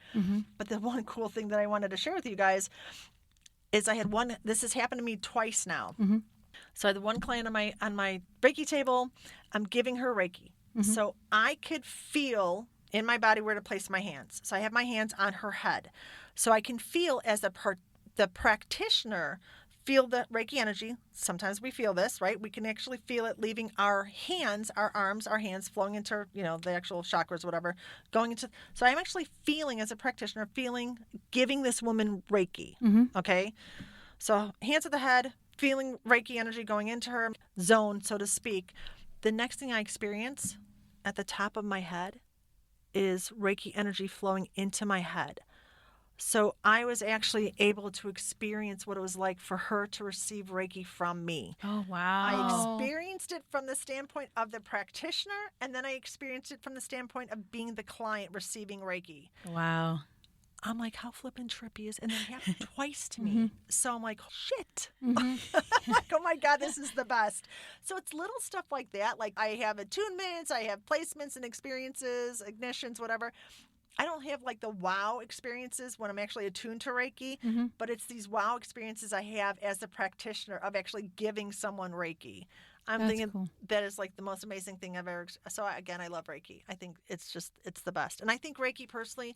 But the one cool thing that I wanted to share with you guys is I had this has happened to me twice now. So I had one client on my Reiki table. I'm giving her Reiki. So I could feel in my body where to place my hands. So I have my hands on her head. So I can feel as the practitioner feel the Reiki energy. Sometimes we feel this, right? We can actually feel it leaving our hands, our arms, our hands flowing into, the actual chakras, whatever, going into. So I'm actually feeling as a practitioner, giving this woman Reiki. Okay. So hands at the head, feeling Reiki energy going into her zone, so to speak. The next thing I experience at the top of my head is Reiki energy flowing into my head. So I was actually able to experience what it was like for her to receive Reiki from me. Oh, I wow. experienced it from the standpoint of the practitioner, and then I experienced it from the standpoint of being the client receiving Reiki. Wow. I'm like, how flippin' trippy is, and then it happened twice to me. So I'm like, shit. Like, oh my God, this is the best. So it's little stuff like that. Like I have attunements, I have placements and experiences, ignitions, whatever. I don't have like the wow experiences when I'm actually attuned to Reiki, but it's these wow experiences I have as a practitioner of actually giving someone Reiki. I'm thinking cool. that is like the most amazing thing I've ever. So again, I love Reiki. I think it's the best. And I think Reiki personally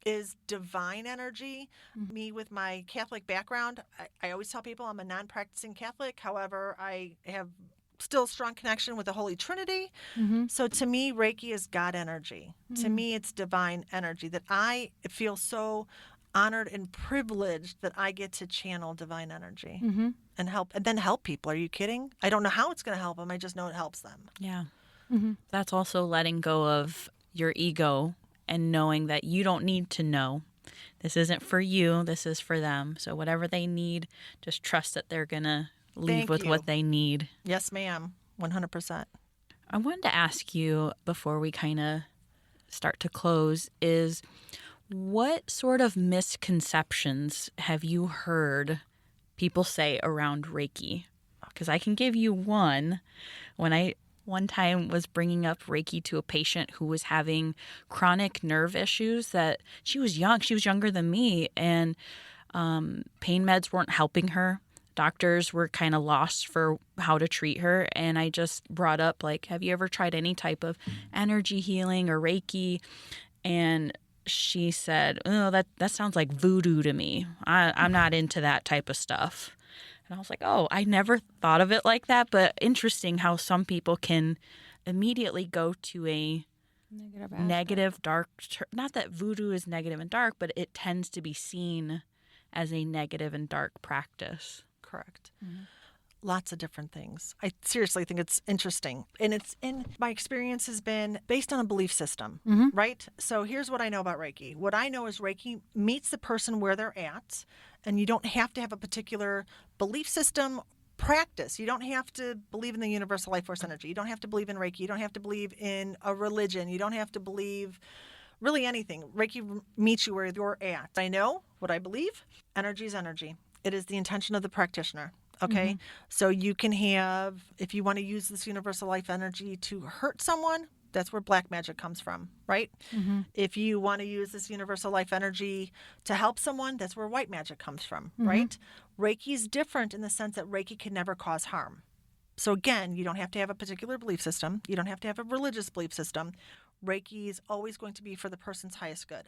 is divine energy. Me, with my Catholic background, I always tell people I'm a non-practicing Catholic. However, I have still strong connection with the Holy Trinity. So to me, Reiki is God energy. To me, it's divine energy that I feel so honored and privileged that I get to channel divine energy and then help people. Are you kidding? I don't know how it's going to help them. I just know it helps them. Yeah. That's also letting go of your ego and knowing that you don't need to know. This isn't for you. This is for them. So whatever they need, just trust that they're going to leave Thank with you. what they need. Yes, ma'am. 100%. I wanted to ask you before we kind of start to close is what sort of misconceptions have you heard people say around Reiki? Because I can give you one. When I one time was bringing up Reiki to a patient who was having chronic nerve issues, that she was young. She was younger than me, and pain meds weren't helping her. Doctors were kind of lost for how to treat her. And I just brought up, like, have you ever tried any type of energy healing or Reiki? And she said, oh, that sounds like voodoo to me. I'm not into that type of stuff. And I was like, oh, I never thought of it like that. But interesting how some people can immediately go to a negative, dark. Not that voodoo is negative and dark, but it tends to be seen as a negative and dark practice. Correct. Lots of different things. I seriously think it's interesting. And my experience has been based on a belief system, right? So here's what I know about Reiki. What I know is Reiki meets the person where they're at, and you don't have to have a particular belief system practice. You don't have to believe in the universal life force energy. You don't have to believe in Reiki. You don't have to believe in a religion. You don't have to believe really anything. Reiki meets you where you're at. I know what I believe. Energy is energy. It is the intention of the practitioner. Okay. So you can have, if you want to use this universal life energy to hurt someone, that's where black magic comes from, right? If you want to use this universal life energy to help someone, that's where white magic comes from, right? Reiki is different in the sense that Reiki can never cause harm. So again, you don't have to have a particular belief system. You don't have to have a religious belief system. Reiki is always going to be for the person's highest good.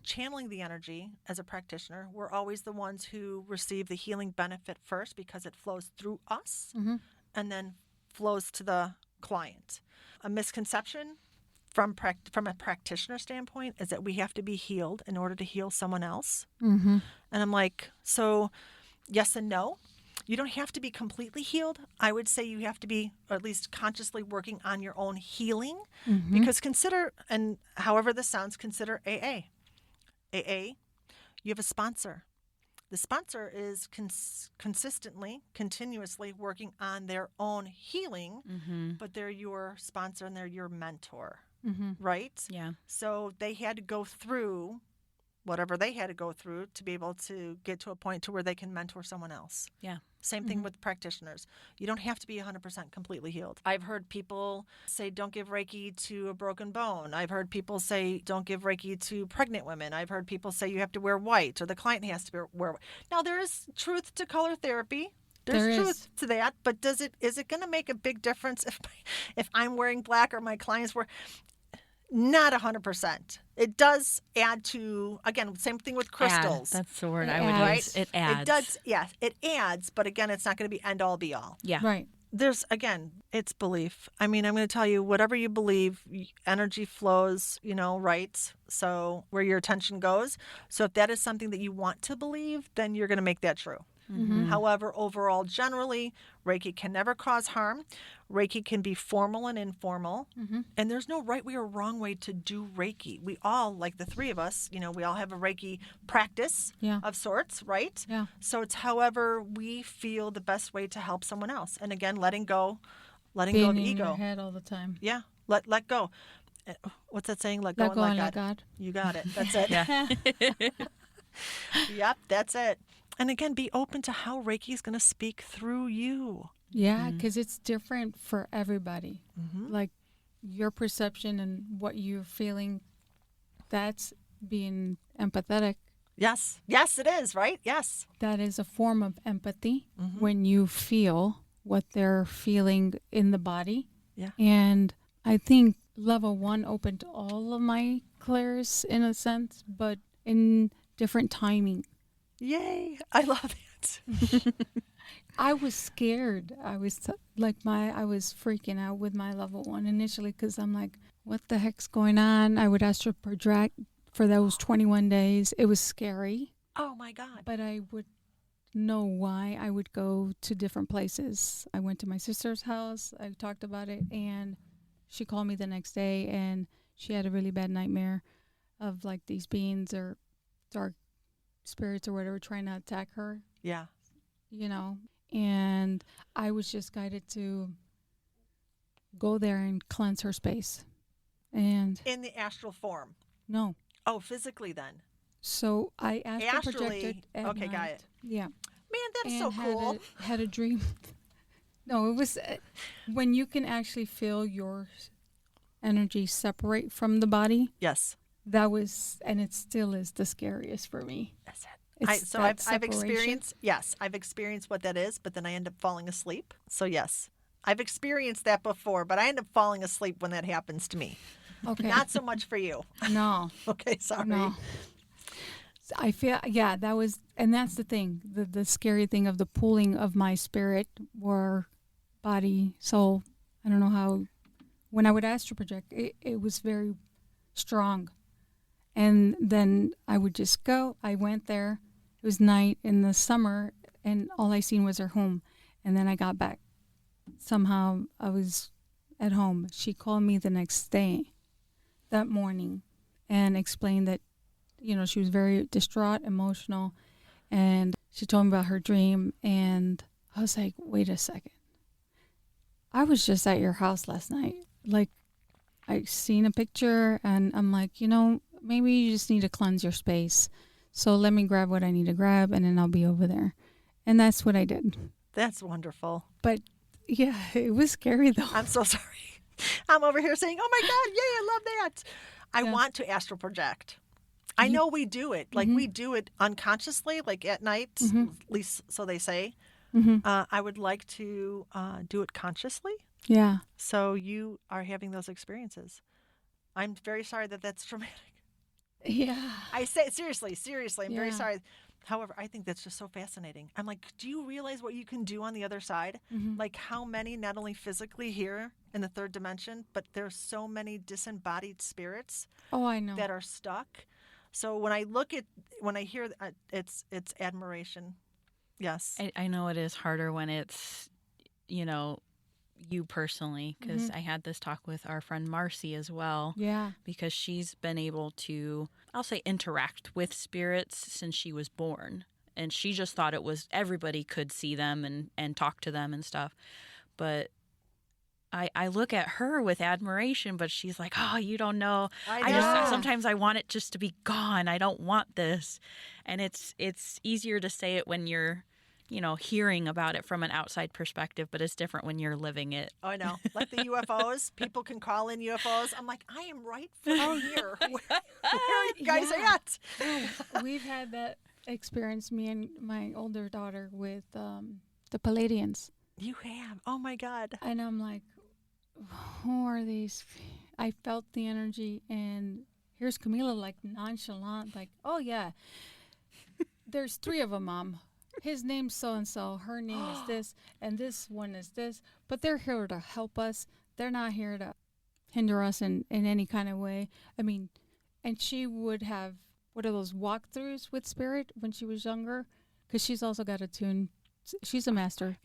Channeling the energy as a practitioner, we're always the ones who receive the healing benefit first because it flows through us and then flows to the client. A misconception from a practitioner standpoint is that we have to be healed in order to heal someone else. And I'm like, so yes and no. You don't have to be completely healed. I would say you have to be, or at least consciously working on your own healing. Because consider, and however this sounds, consider AA. AA, you have a sponsor. The sponsor is consistently, continuously working on their own healing, but they're your sponsor and they're your mentor, right? Yeah. So they had to go through whatever they had to go through to be able to get to a point to where they can mentor someone else. Yeah. Same thing with practitioners. You don't have to be 100% completely healed. I've heard people say, don't give Reiki to a broken bone. I've heard people say, don't give Reiki to pregnant women. I've heard people say you have to wear white or the client has to wear white. Now, there is truth to color therapy. There's truth to that, but is it going to make a big difference if I'm wearing black or my clients wear? Not 100%. It does add to, again, same thing with crystals. That's the word I would use. It adds. It does, yes, it adds, but again, it's not going to be end all be all. Yeah. Right. There's, again, it's belief. I mean, I'm going to tell you, whatever you believe, energy flows, right? So where your attention goes. So if that is something that you want to believe, then you're going to make that true. However, overall, generally, Reiki can never cause harm. Reiki can be formal and informal. And there's no right way or wrong way to do Reiki. We all, like the three of us, we all have a Reiki practice of sorts, right? Yeah. So it's however we feel the best way to help someone else. And again, letting go of the Being in ego. your head all the time. Yeah. Let go. What's that saying? Let go and let God. You got it. That's it. Yeah. Yep, that's it. And again, be open to how Reiki is going to speak through you. Yeah, because it's different for everybody. Like your perception and what you're feeling, that's being empathetic. Yes. Yes, it is, right? Yes. That is a form of empathy when you feel what they're feeling in the body. Yeah. And I think level 1 opened all of my eclairs in a sense, but in different timing. Yay. I love that. I was scared. I was I was freaking out with my level 1 initially because I'm like, what the heck's going on? I would astral project for those 21 days. It was scary, Oh my God. but I would know why I would go to different places. I went to my sister's house. I talked about it, and she called me the next day, and she had a really bad nightmare of like these beings or dark spirits or whatever trying to attack her, Yeah. you know. And I was just guided to go there and cleanse her space. And In the astral form. no. Oh, physically then. So I astral Astrally. projected at Okay, night. got it. Yeah. Man, that's And so cool. had a dream. No, it was when you can actually feel your energy separate from the body. Yes. That was, and it still is the scariest for me. That's it. It's So that I've separation. I've experienced what that is, but then I end up falling asleep. So yes, I've experienced that before, but I end up falling asleep when that happens to me. Okay. Not so much for you. No. Okay, sorry. No. I feel, yeah, that was, and that's the thing, the scary thing of the pooling of my spirit or body, soul. I don't know how, when I would astral project, it was very strong. And then I would just go. I went there. It was night in the summer, and all I seen was her home. And then I got back. Somehow I was at home. She called me the next day, that morning, and explained that, she was very distraught, emotional, and she told me about her dream. And I was like, wait a second. I was just at your house last night. Like, I seen a picture, and I'm like, maybe you just need to cleanse your space. So let me grab what I need to grab, and then I'll be over there. And that's what I did. That's wonderful. But yeah, it was scary though. I'm so sorry. I'm over here saying, "Oh my God, yay, I love that." I Yeah. want to astral project. I know we do it. Like we do it unconsciously, like at night, at least so they say. I would like to do it consciously. Yeah. So you are having those experiences. I'm very sorry that that's traumatic. Yeah. I say seriously, I'm very Yeah. sorry. However, I think that's just so fascinating. I'm like, do you realize what you can do on the other side? Like how many, not only physically here in the third dimension, but there's so many disembodied spirits Oh, I know. that are stuck. So when I hear, it's admiration. Yes. I know it is harder when it's, you personally, because I had this talk with our friend Marcy as well. Yeah. Because she's been able to, I'll say, interact with spirits since she was born. And she just thought it was everybody could see them and talk to them and stuff. But I look at her with admiration, but she's like, oh, you don't know. I know. Sometimes I want it just to be gone. I don't want this. And it's easier to say it when you're, hearing about it from an outside perspective, but it's different when you're living it. Oh, I know. Like the UFOs, people can call in UFOs. I'm like, I am right from here. Where are you guys at? Oh, we've had that experience, me and my older daughter, with the Palladians. You have. Oh my God. And I'm like, who are these? I felt the energy, and here's Camila, like nonchalant, like, oh yeah, there's 3 of them, Mom. His name's so and so, her name is this, and this one is this. But they're here to help us. They're not here to hinder us in any kind of way. I mean, and she would have, what are those walkthroughs with spirit when she was younger? Because she's also got a tune. She's a master.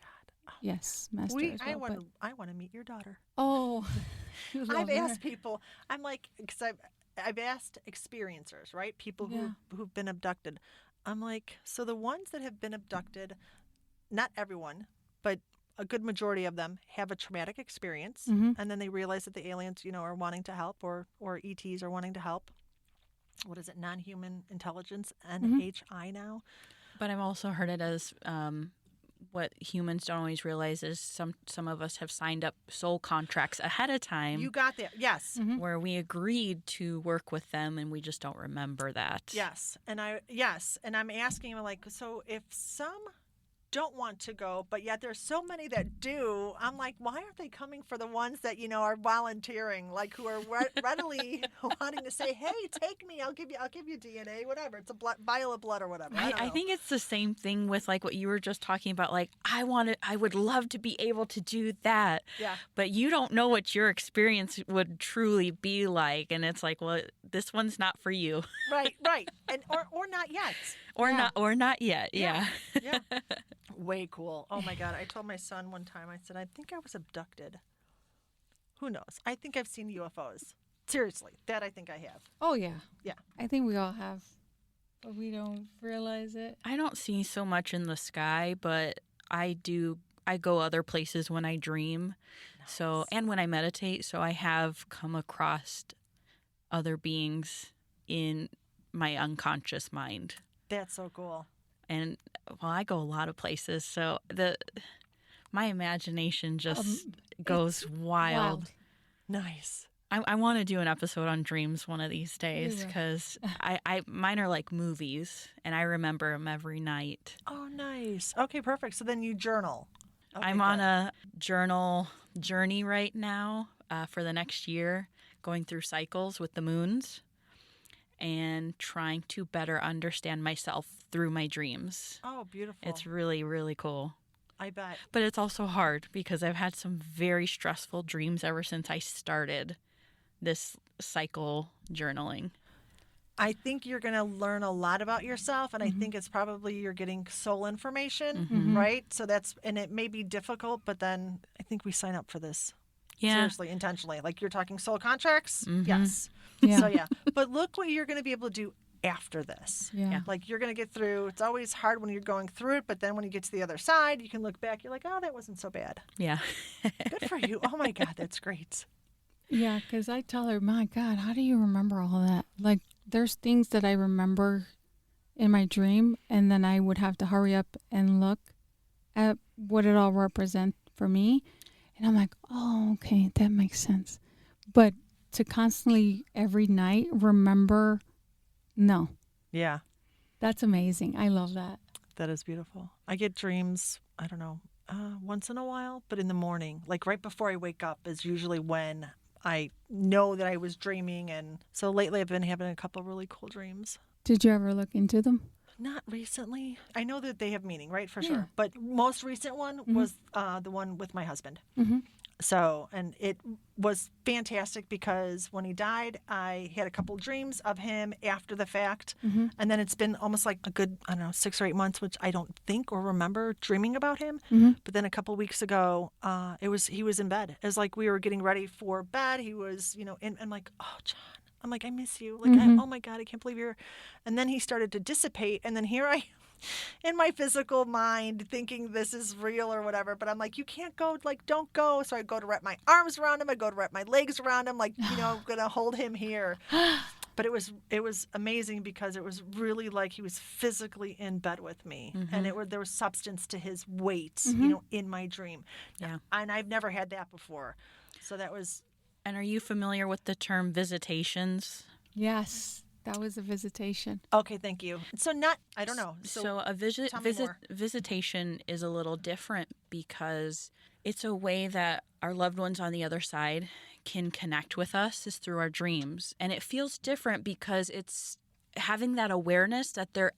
Yes, master as well. I want to meet your daughter. Oh, you love I've her. asked people. I'm like, because I've asked experiencers, right? People who've been abducted. I'm like, so the ones that have been abducted, not everyone, but a good majority of them have a traumatic experience, and then they realize that the aliens, are wanting to help, or ETs are wanting to help. What is it? Non-human intelligence, NHI now. But I've also heard it as what humans don't always realize is some of us have signed up soul contracts ahead of time. You got that. Yes. Where we agreed to work with them and we just don't remember that. Yes. And I'm asking, like, so if some don't want to go, but yet there's so many that do. I'm like, why aren't they coming for the ones that, are volunteering, like who are readily wanting to say, hey, take me, I'll give you DNA, whatever. It's a vial of blood or whatever. I think it's the same thing with like what you were just talking about. Like, I would love to be able to do that. Yeah. But you don't know what your experience would truly be like. And it's like, well, this one's not for you. Right. And or not yet. Or not yet. Yeah. Yeah. Way cool. Oh my God. I told my son one time, I said, I think I was abducted. Who knows? I think I've seen UFOs. Seriously. That I think I have. Oh, yeah. Yeah. I think we all have, but we don't realize it. I don't see so much in the sky, but I go other places when I dream. Nice. So, and when I meditate, so I have come across other beings in my unconscious mind. That's so cool. And well, I go a lot of places, so my imagination just goes wild. Nice. I want to do an episode on dreams one of these days because mine are like movies, and I remember them every night. Oh, nice. Okay, perfect. So then you journal. Okay, I'm on a journal journey right now for the next year, going through cycles with the moons and trying to better understand myself through my dreams. Oh, beautiful. It's really, really cool. I bet. But it's also hard because I've had some very stressful dreams ever since I started this cycle journaling. I think you're going to learn a lot about yourself, and I think it's probably you're getting soul information, right? So and it may be difficult, but then I think we sign up for this. Yeah. Seriously, intentionally. Like you're talking soul contracts? Yes. Yeah. So, yeah. But look what you're going to be able to do after this. Yeah. Like you're going to get through. It's always hard when you're going through it, but then when you get to the other side, you can look back. You're like, oh, that wasn't so bad. Yeah. Good for you. Oh, my God, that's great. Yeah, because I tell her, my God, how do you remember all that? Like, there's things that I remember in my dream, and then I would have to hurry up and look at what it all represents for me. And I'm like, oh, okay, that makes sense. But to constantly, every night, remember, no. Yeah. That's amazing. I love that. That is beautiful. I get dreams, I don't know, once in a while, but in the morning, like right before I wake up is usually when I know that I was dreaming. And so lately I've been having a couple really cool dreams. Did you ever look into them? Not recently. I know that they have meaning, right? For sure. But most recent one was the one with my husband. Mm-hmm. So, and it was fantastic because when he died, I had a couple dreams of him after the fact. Mm-hmm. And then it's been almost like a good, 6 or 8 months, which I don't think or remember dreaming about him. Mm-hmm. But then a couple weeks ago, he was in bed. It was like we were getting ready for bed. He was, I'm like, oh, John. I'm like, I miss you. Like, oh my God, I can't believe you're. And then he started to dissipate. And then here I in my physical mind thinking this is real or whatever, but I'm like, you can't go, like, don't go. So I go to wrap my arms around him. I go to wrap my legs around him, like, I'm going to hold him here. But it was amazing because it was really like he was physically in bed with me. And there was substance to his weight, in my dream. Yeah. And I've never had that before. So that was. And are you familiar with the term visitations? Yes. That was a visitation. Okay, thank you. So I don't know. So a visitation is a little different because it's a way that our loved ones on the other side can connect with us is through our dreams. And it feels different because it's having that awareness that they're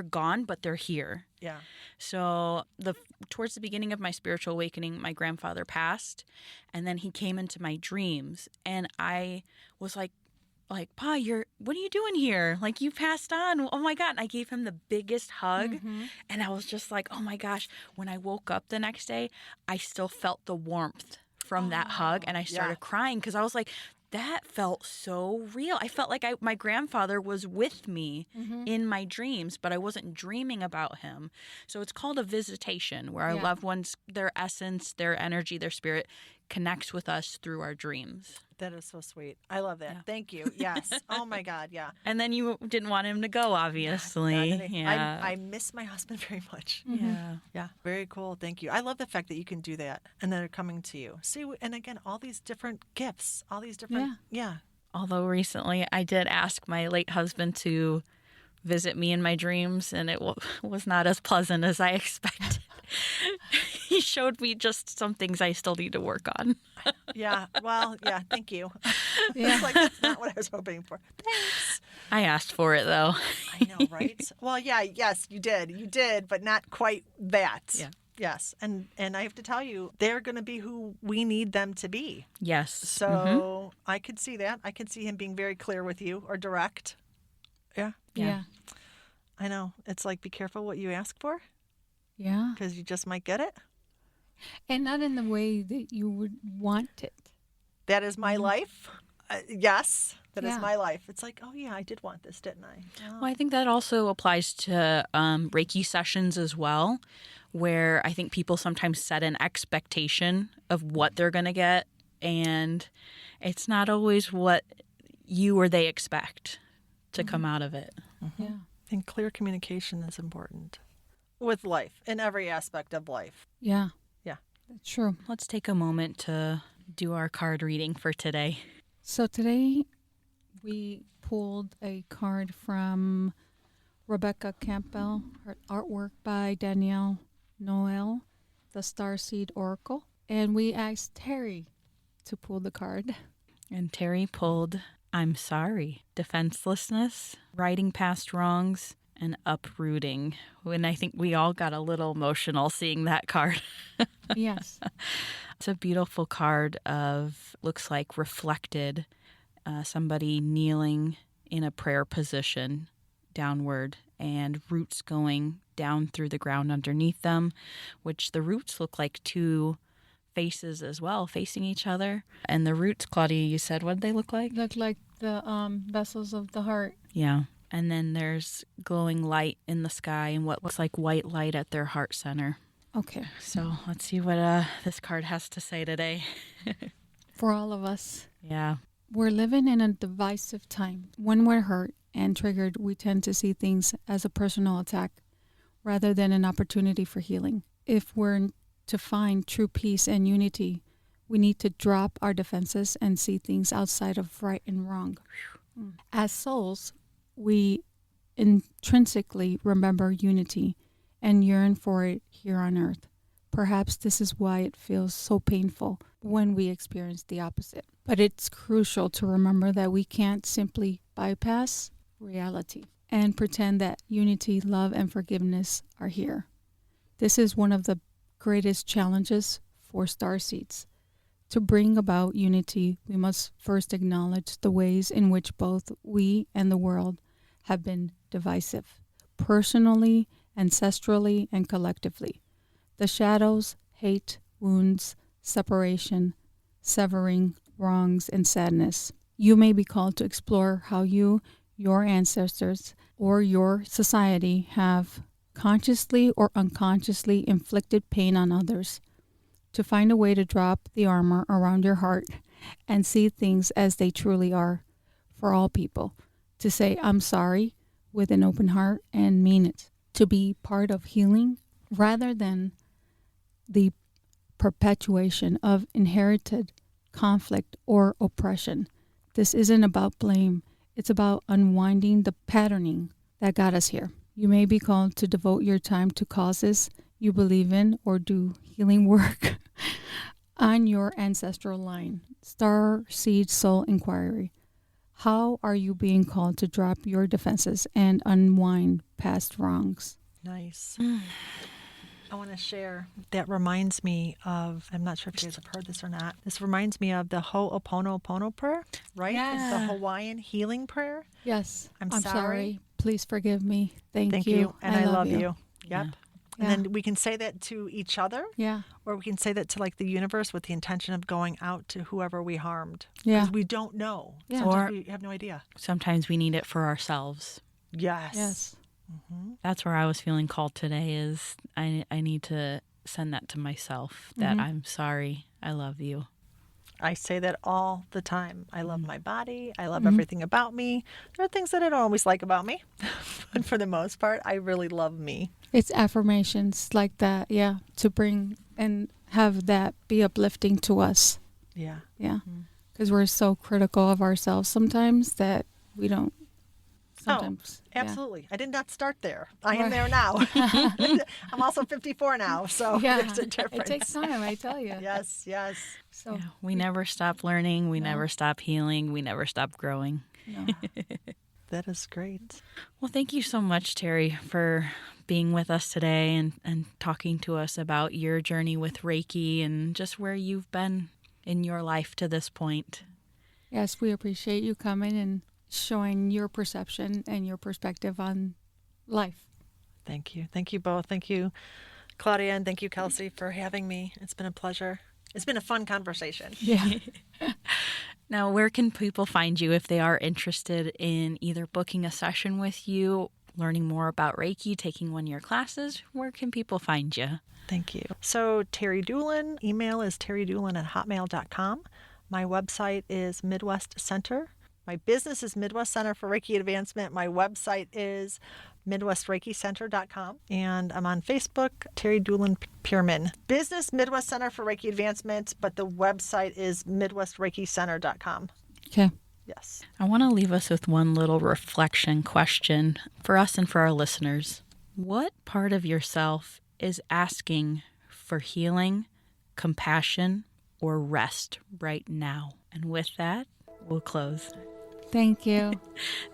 gone, but they're here. Yeah. So towards the beginning of my spiritual awakening, my grandfather passed, and then he came into my dreams, and I was like, Pa, what are you doing here? Like, you passed on. Oh my God. And I gave him the biggest hug. And I was just like, oh my gosh. When I woke up the next day, I still felt the warmth from that hug. And I started crying because I was like, that felt so real. I felt like my grandfather was with me in my dreams, but I wasn't dreaming about him. So it's called a visitation, where our loved ones, their essence, their energy, their spirit connects with us through our dreams. That is so sweet. I love that. Yeah. Thank you. Yes. Oh my God. Yeah. And then you didn't want him to go, obviously. Yeah. I miss my husband very much. Yeah. Yeah. Very cool. Thank you. I love the fact that you can do that and then they're coming to you. See, and again, all these different gifts, all these different. Yeah. Although recently I did ask my late husband to visit me in my dreams, and it was not as pleasant as I expected. He showed me just some things I still need to work on. Yeah. Well, yeah. Thank you. Yeah. It's like, that's not what I was hoping for. Thanks. I asked for it, though. I know, right? Well, yeah. Yes, you did. You did, but not quite that. Yeah. Yes. And I have to tell you, they're going to be who we need them to be. Yes. So I could see that. I could see him being very clear with you or direct. Yeah. Yeah. I know. It's like, be careful what you ask for Yeah. because you just might get it. And not in the way that you would want it. That is my life. Yes, that is Yeah. my life. It's like, oh, yeah, I did want this, didn't I? Oh. Well, I think that also applies to Reiki sessions as well, where I think people sometimes set an expectation of what they're going to get, and it's not always what you or they expect to come out of it. Yeah. And clear communication is important with life, in every aspect of life. Yeah. Yeah. That's true. Let's take a moment to do our card reading for today. So today we pulled a card from Rebecca Campbell, her artwork by Danielle Noel, the Starseed Oracle. And we asked Terry to pull the card. And Terry pulled I'm sorry, defenselessness, righting past wrongs, and uprooting. And I think we all got a little emotional seeing that card. Yes. It's a beautiful card of, looks like reflected, somebody kneeling in a prayer position downward and roots going down through the ground underneath them, which the roots look like two faces as well, facing each other. And the roots, Claudia, you said, what did they look like? Look like the vessels of the heart. Yeah. And then there's glowing light in the sky and what looks like white light at their heart center. Okay. So let's see what this card has to say today. For all of us. Yeah. We're living in a divisive time. When we're hurt and triggered, we tend to see things as a personal attack rather than an opportunity for healing. If we're to find true peace and unity, we need to drop our defenses and see things outside of right and wrong. As souls, we intrinsically remember unity and yearn for it here on earth. Perhaps this is why it feels so painful when we experience the opposite. But it's crucial to remember that we can't simply bypass reality and pretend that unity, love, and forgiveness are here. This is one of the greatest challenges for starseeds. To bring about unity, we must first acknowledge the ways in which both we and the world have been divisive, personally, ancestrally, and collectively. The shadows, hate, wounds, separation, severing, wrongs, and sadness. You may be called to explore how you, your ancestors, or your society have consciously or unconsciously inflicted pain on others. To find a way to drop the armor around your heart and see things as they truly are for all people. To say, I'm sorry, with an open heart and mean it. To be part of healing rather than the perpetuation of inherited conflict or oppression. This isn't about blame. It's about unwinding the patterning that got us here. You may be called to devote your time to causes you believe in or do healing work on your ancestral line. Star Seed Soul Inquiry. How are you being called to drop your defenses and unwind past wrongs? Nice. I want to share. That reminds me of, I'm not sure if you guys have heard this or not. This reminds me of the Ho'oponopono prayer, right? Yeah. It's the Hawaiian healing prayer. Yes. I'm sorry. sorry. Please forgive me. Thank you. And I love you. Yep. Yeah. And then we can say that to each other, Yeah. or we can say that to like the universe with the intention of going out to whoever we harmed. Yeah. Because we don't know. Yeah. Sometimes Or- we have no idea. Sometimes we need it for ourselves. Yes. Yes. That's where I was feeling called today is I need to send that to myself that I'm sorry. I love you. I say that all the time. I love my body. I love everything about me. There are things that I don't always like about me, but for the most part, I really love me. It's affirmations like that, yeah, to bring and have that be uplifting to us. Yeah. Yeah. Because we're so critical of ourselves sometimes that we don't sometimes. Absolutely. I did not start there. I am Right. there now. I'm also 54 now, so Yeah. there's a difference. It takes time, I tell you. Yes, yes. So, Yeah, we never stop learning. We No. never stop healing. We never stop growing. no. That is great. Well, thank you so much, Terry, for being with us today and talking to us about your journey with Reiki and just where you've been in your life to this point. Yes, we appreciate you coming and showing your perception and your perspective on life. Thank you. Thank you both. Thank you, Claudia, and thank you, Kelci, for having me. It's been a pleasure. It's been a fun conversation. Yeah. Now, where can people find you if they are interested in either booking a session with you, learning more about Reiki, taking one of your classes? Where can people find you? Thank you. So, Terry Dulin, email is terrydulin@hotmail.com. My website is Midwest Center. My business is Midwest Center for Reiki Advancement. My website is MidwestReikiCenter.com. And I'm on Facebook, Terry Dulin Pierman. Business Midwest Center for Reiki Advancement, but the website is MidwestReikiCenter.com. Okay. Yes. I want to leave us with one little reflection question for us and for our listeners. What part of yourself is asking for healing, compassion, or rest right now? And with that, we'll close. Thank you.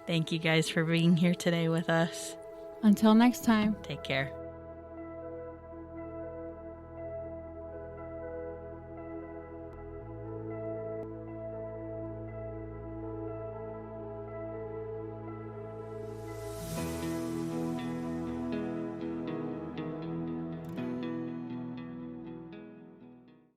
Thank you guys for being here today with us. Until next time. Take care.